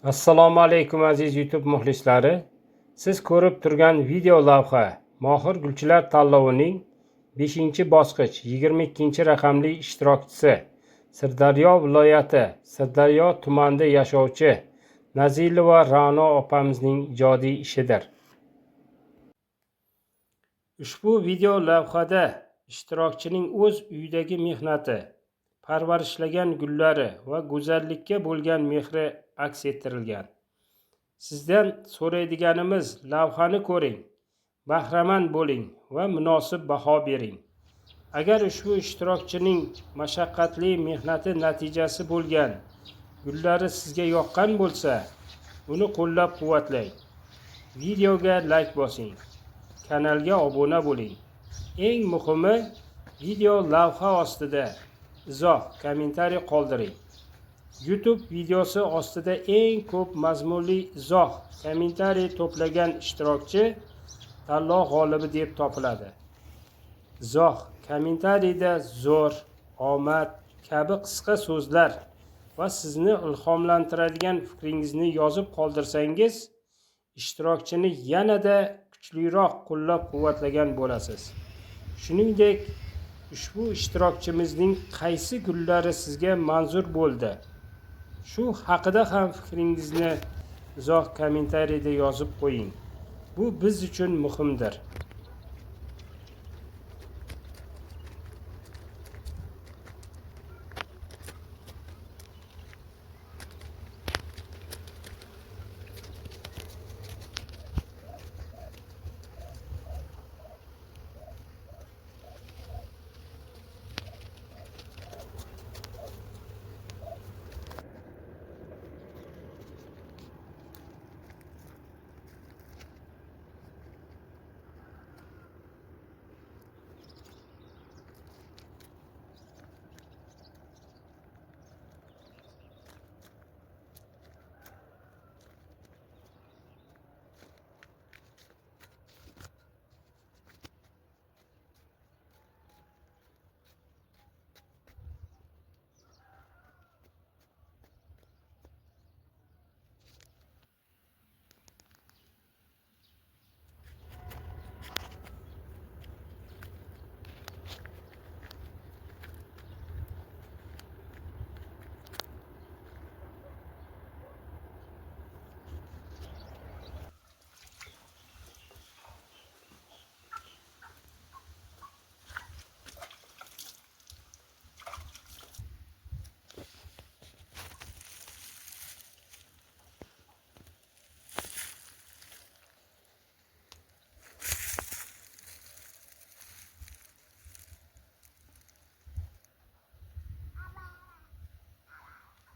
Assalomu alaykum aziz YouTube muxlislari. Siz ko'rib turgan video lavha Mohir gulchilar tanlovining 5-bosqich 22-raqamli ishtirokchisi Sirdaryo viloyati Sirdaryo tumanida yashovchi Nazilova Ra'no opamizning ijodiy ishidir. Ushbu video lavhada ishtirokchining o'z uyidagi mehnati, parvarishlagan gullari va go'zallikka bo'lgan mehri aks ettirilgan. Sizdan so'raydiganimiz, lavhani ko'ring, bahramand bo'ling va munosib baho bering. Agar ushbu ishtirokchining mashaqqatli mehnati natijasi bo'lgan gullari sizga yoqqan bo'lsa, uni qo'llab-quvvatlang. Videoga like bosing, kanalga obuna bo'ling. Eng muhimi, video lavha ostida izoh, kommentariy qoldiring. YouTube videosi ostida eng ko'p mazmunli izoh, kommentariy to'plagan ishtirokchi tanlov g'olibi deb topiladi. Izoh, kommentariyda zo'r, omad kabi qisqa so'zlar va sizni ilhomlantiradigan fikringizni yozib qoldirsangiz, ishtirokchini yanada kuchliroq qo'llab-quvvatlagan bo'lasiz. Shuningdek, ushbu ishtirokchimizning qaysi gullari sizga manzur bo'ldi? Shu haqida ham fikringizni izoh kommentariyda yozib qo'ying. Bu biz uchun muhimdir.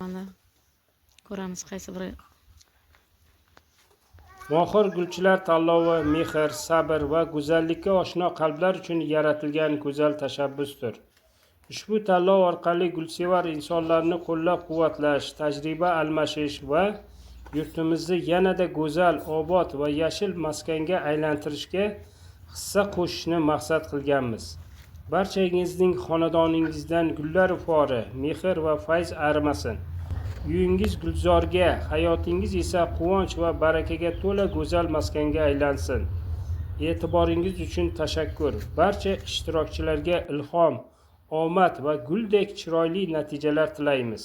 Mana ko'ramiz qaysi biri. Mohir gulchilar tanlovi mehr, sabr va go'zallikka oshno qalblar uchun yaratilgan go'zal tashabbusdir. Ushbu tanlov orqali gulsevar insonlarni qo'llab-quvvatlash, tajriba almashish va yurtimizni yanada go'zal, obod va yashil maskanga aylantirishga hissa qo'shishni maqsad qilganmiz. Barchangizning xonadoningizdan gullar ifori, mehr va fayz arimasin. Uyingiz gulzorga, hayotingiz esa quvonch va barakaga to'la go'zal maskanga aylansin. E'tiboringiz uchun tashakkur. Barcha ishtirokchilarga ilhom, omad va guldek chiroyli natijalar tilaymiz.